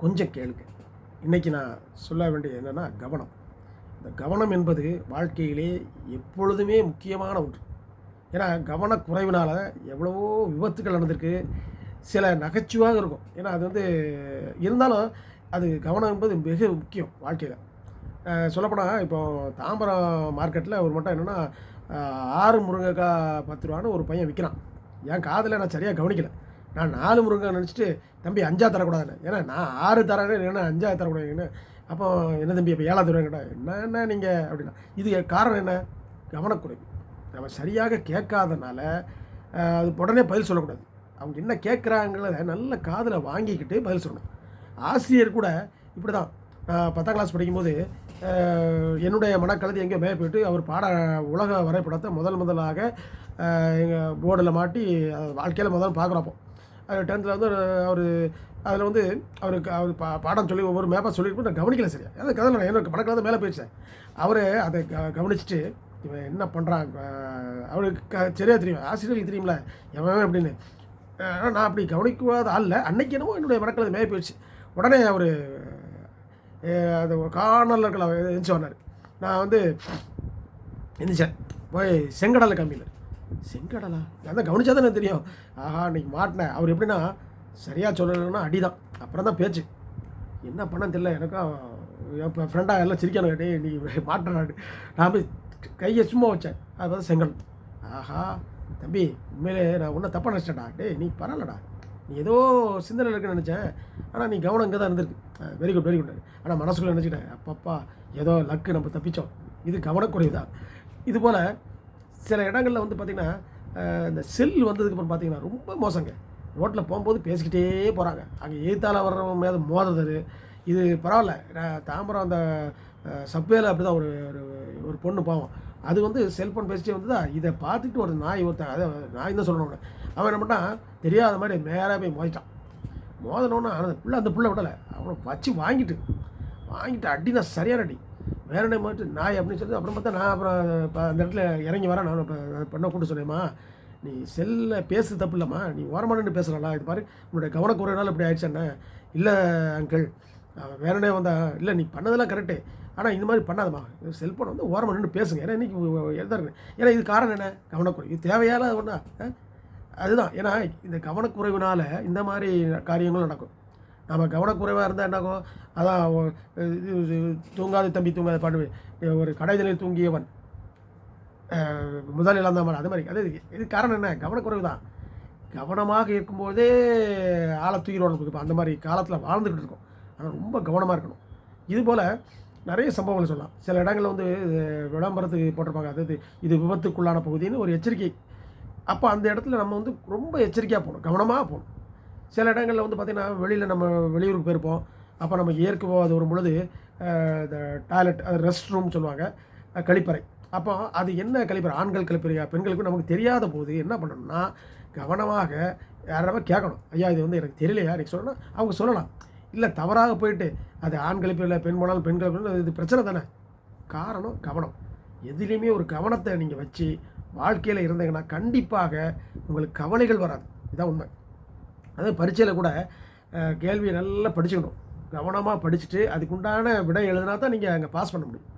கொஞ்சம் கேளுங்க. இன்றைக்கி நான் சொல்ல வேண்டியது என்னென்னா கவனம். இந்த கவனம் என்பது வாழ்க்கையிலே எப்பொழுதுமே முக்கியமான ஒன்று. ஏன்னா கவனக்குறைவினால் எவ்வளவோ விபத்துகள் நடந்திருக்கு. சில நகைச்சுவாக இருக்கும். ஏன்னா அது இருந்தாலும் அது கவனம் என்பது மிக முக்கியம் வாழ்க்கையில். சொல்லப்போனால் இப்போ தாம்பரம் மார்க்கெட்டில் ஒரு மட்டும் என்னென்னா 6 முருங்கைக்காய் 10 ரூபான்னு ஒரு பையன் விற்கிறான். என் காதில் நான் சரியாக கவனிக்கலை. நான் 4 முருங்கைக்காய் நினச்சிட்டு தம்பி 5 தரக்கூடாதுன்னு. ஏன்னா நான் 6 தரேன்னு என்ன 5 தரக்கூடாதுன்னு. அப்போ என்ன தம்பி இப்போ 7 தருவேன் என்ன நீங்கள் அப்படின்னா இது காரணம் என்ன? கவனக்குறைவு. நம்ம சரியாக கேட்காதனால அது உடனே பதில் சொல்லக்கூடாது. அவங்க என்ன கேட்குறாங்கிறத நல்ல காதில் வாங்கிக்கிட்டு பதில் சொல்லணும். ஆசிரியர் கூட இப்படி தான். நான் 10ஆம் கிளாஸ் படிக்கும்போது என்னுடைய மனக்கழுதி எங்கேயோ மேய போயிட்டு அவர் உலக வரைபடத்தை முதலாக எங்கள் போர்டில் மாட்டி வாழ்க்கையில் முதல்ல பார்க்குறப்போ அது 10th அவர் அதில் அவருக்கு அவர் பாடம் சொல்லி ஒவ்வொரு மேப்பாக சொல்லிட்டு நான் கவனிக்கல சரியா. அந்த கதை நான் எனக்கு மனக்கழுத மேலே போயிடுச்சேன். அவர் அதை கவனிச்சுட்டு இவன் என்ன பண்ணுறான் அவருக்கு சரியாக தெரியும், ஆசிரியர்களுக்கு தெரியும்ல எவன் அப்படின்னு. நான் அப்படி கவனிக்காத ஆள் அன்னைக்கு என்னமோ என்னுடைய மனக்கழுத மேலே போயிடுச்சு. உடனே அவர் அது காணலில் இருக்கல எழுந்துச்சு வந்தார். நான் எழுந்திரிச்சேன் போய் செங்கடலை காமியில். செங்கடலா நான் கவனிச்சா தான் எனக்கு தெரியும். ஆஹா இன்னைக்கு மாட்டினேன். அவர் எப்படின்னா சரியாக சொல்லலைன்னா அடி தான், அப்புறம் தான் பேச்சு. என்ன பண்ணன்னு தெரியல. எனக்கும் இப்போ ஃப்ரெண்டாக எல்லாம் சிரிக்கணும் கேட்டே நீ மாட்டுறாடு. நான் போய் கையை சும்மா வச்சேன். அது பார்த்தா செங்கல். ஆஹா தம்பி உண்மையிலே நான் ஒன்றும் தப்பாக நினச்சிட்டேன்டா. நீ பரவாயில்லடா, நீ ஏதோ சிந்தனை இருக்குன்னு நினச்சேன், ஆனால் நீ கவனம் இங்கே தான் இருந்திருக்கு. Very good very good. ஆனால் மனசுக்குள்ளே நினச்சிட்டேன் அப்பப்பா ஏதோ லக்கு நம்ம தப்பிச்சோம். இது கவனக்குறைவு தான். இதுபோல் சில இடங்களில் பார்த்திங்கன்னா இந்த செல் வந்ததுக்கப்புறம் பார்த்திங்கன்னா ரொம்ப மோசங்க. ரோட்டில் போகும்போது பேசிக்கிட்டே போகிறாங்க. அங்கே எய்த்தால் வர்றவங்க மேலே மோதுறது. இது பரவாயில்ல. தாம்பரம் அந்த சப்வேல அப்படி தான் ஒரு பொண்ணு பாவம். அது செல்ஃபோன் பேசிட்டே வந்ததா இதை பார்த்துட்டு ஒரு ஒருத்தன் அதை நாய் தான் சொல்லணும். அவன் என்ன பண்ணான் தெரியாத மாதிரி நேராக போய் மோதிட்டான். மோதனோன்னா அந்த புள்ள விடலை. அவனை வச்சு வாங்கிட்டு அடினா சரியான அடி. வேற என்ன மாதிரி நாய் அப்படின்னு சொல்லி அப்புறம் பார்த்தா நான் அப்புறம் இப்போ அந்த இடத்துல இறங்கி வரேன். நான் இப்போ பண்ண கூட்டு சொன்னேம்மா, நீ செல்லில் பேசு தப்பு இல்லைம்மா, நீ ஓரமானு பேசுகிறலாம். இது பாரு உன்னுடைய கவனக்குறையினால இப்படி ஆயிடுச்சேண்ணே. இல்லை அங்கிள் வேறனே இல்லை நீ பண்ணதெல்லாம் கரெக்டு, ஆனால் இந்த மாதிரி பண்ணாதம்மா, செல்ஃபோன் ஓரமாக நின்று பேசுங்க. ஏன்னா இன்றைக்கி எழுதா இருக்கு. ஏன்னா இது காரணம் என்ன? கவனக்குறைவு. இது தேவையான ஒன்றா அதுதான். ஏன்னா இந்த கவனக்குறைவினால் இந்த மாதிரி காரியங்களும் நடக்கும். நம்ம கவனக்குறைவாக இருந்தால் என்னாகும்? அதான் தூங்காத தம்பி தூங்காத பாட்டு, ஒரு கடைதலில் தூங்கியவன் முதல் இழந்தவன், அது மாதிரி. இது காரணம் என்ன? கவனக்குறைவு தான். கவனமாக இருக்கும்போதே ஆளை தூக்கிடுவோம். இப்போ அந்த மாதிரி காலத்தில் வாழ்ந்துக்கிட்டு இருக்கோம். ஆனால் ரொம்ப கவனமாக இருக்கணும். இதுபோல் நிறைய சம்பவங்கள் சொல்லலாம். சில இடங்களில் விளம்பரத்துக்கு போட்டிருப்பாங்க, அதாவது இது விபத்துக்குள்ளான பகுதின்னு ஒரு எச்சரிக்கை. அப்போ அந்த இடத்துல நம்ம ரொம்ப எச்சரிக்கையாக போகணும், கவனமாக போகணும். சில இடங்களில் பார்த்திங்கன்னா வெளியில் நம்ம வெளியூருக்கு போயிருப்போம். அப்போ நம்ம ஏற்கனவே அது பொழுது இந்த டாய்லெட், அது ரெஸ்ட் ரூம் சொல்லுவாங்க, கழிப்பறை. அப்போ அது என்ன கழிப்பறை, ஆண்கள் கழிப்பறையா பெண்களுக்கு நமக்கு தெரியாத போது என்ன பண்ணணும்னா கவனமாக யாராவது கேட்கணும். ஐயா இது எனக்கு தெரியலையா எனக்கு சொல்லணும். அவங்க சொல்லலாம். இல்லை தவறாக போயிட்டு அது ஆண் கழிப்பறையில் பெண் போனாலும் பெண் கழிப்பறையில் இது பிரச்சனை தானே. காரணம் கவனம். எதுலேயுமே ஒரு கவனத்தை நீங்கள் வச்சு வாழ்க்கையில் இருந்தீங்கன்னா கண்டிப்பாக உங்களுக்கு கவலைகள் வராது. இதுதான் உண்மை. அதாவது பரீட்சையில் கூட கேள்வியை நல்லா படிச்சுக்கணும். கவனமாக படிச்சுட்டு அதுக்குண்டான விடை எழுதினா தான் நீங்கள் அங்கே பாஸ் பண்ண முடியும்.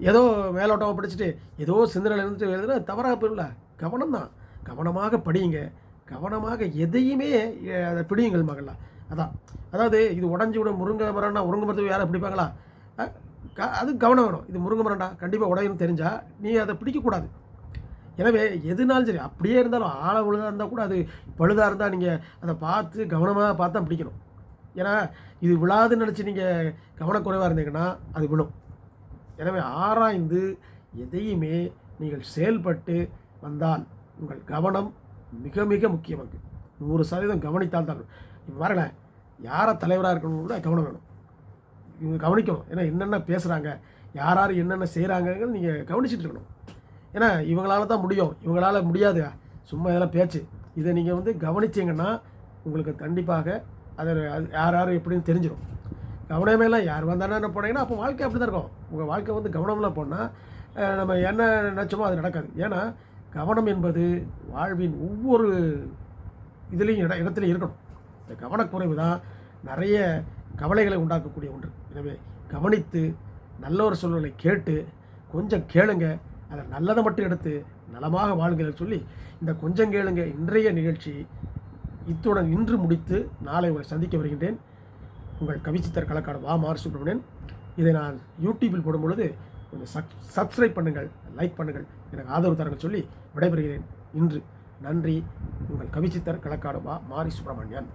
ஏதோ மேலோட்டமாக படிச்சுட்டு ஏதோ சிந்தனையில் இருந்துட்டு எழுதுனா தவறாக போயிடல. கவனம் தான். கவனமாக படியுங்க. கவனமாக எதையுமே அதை பிடியுங்கள் மகளா. அதாவது இது உடஞ்சி விட முருங்கை மரம்னா முருங்கை மரத்துக்கு யாரை பிடிப்பாங்களா? அது கவனம் வேணும். இது முருங்கை மரம்டா கண்டிப்பாக உடையணும்னு தெரிஞ்சால் நீ அதை பிடிக்கக்கூடாது. எனவே எதுனாலும் சரி, அப்படியே இருந்தாலும் ஆழ விழுதாக இருந்தால் கூட அது பழுதாக இருந்தால் நீங்கள் அதை பார்த்து கவனமாக பார்த்து தான் பிடிக்கணும். ஏன்னா இது விழாதுன்னு நினச்சி நீங்கள் கவனக்குறைவாக இருந்தீங்கன்னா அது விழும். எனவே ஆராய்ந்து எதையுமே நீங்கள் செயல்பட்டு வந்தால் உங்கள் கவனம் மிக மிக முக்கியமாக 100% கவனித்தால் தான். இப்போ பாருங்களேன், யாரை தலைவராக இருக்கணும் கூட கவனம் வேணும். இவங்க கவனிக்கணும். ஏன்னா என்னென்ன பேசுகிறாங்க, யார் என்னென்ன செய்கிறாங்கிறது நீங்கள் கவனிச்சுட்டு இருக்கணும். ஏன்னா இவங்களால தான் முடியும், இவங்களால் முடியாது, சும்மா இதெல்லாம் பேச்சு. இதை நீங்கள் கவனிச்சிங்கன்னா உங்களுக்கு கண்டிப்பாக அதை யார் எப்படின்னு தெரிஞ்சிடும். கவனமேலாம் யார் வந்தானே என்ன போனீங்கன்னா அப்போ வாழ்க்கை அப்படி தான் இருக்கும். உங்கள் வாழ்க்கை கவனம்லாம் போனால் நம்ம என்ன நினச்சோமோ அது நடக்காது. ஏன்னா கவனம் என்பது வாழ்வின் ஒவ்வொரு இதுலேயும் இடத்துலையும் இருக்கணும். இந்த கவனக்குறைவு தான் நிறைய கவலைகளை உண்டாக்கக்கூடிய ஒன்று. எனவே கவனித்து நல்ல ஒரு சொல்களை கேட்டு கொஞ்சம் கேளுங்க, அதை நல்லதை மட்டும் எடுத்து நலமாக வாழுங்கள் சொல்லி இந்த கொஞ்சம் கேளுங்க இன்றைய நிகழ்ச்சி இத்துடன் இன்று முடித்து நாளை உங்களை சந்திக்க வருகின்றேன். உங்கள் கவிச்சித்தர் கலக்காடு வா மார் சுப்பிரமணியன். இதை நான் யூடியூபில் போடும் பொழுது கொஞ்சம் சப்ஸ்கிரைப் பண்ணுங்கள், லைக் பண்ணுங்கள், எனக்கு ஆதரவு தரங்கள் சொல்லி விடைபெறுகிறேன். இன்று நன்றி. உங்கள் கவிச்சித்தர் கலக்காடு வா மாரி சுப்பிரமணியன்.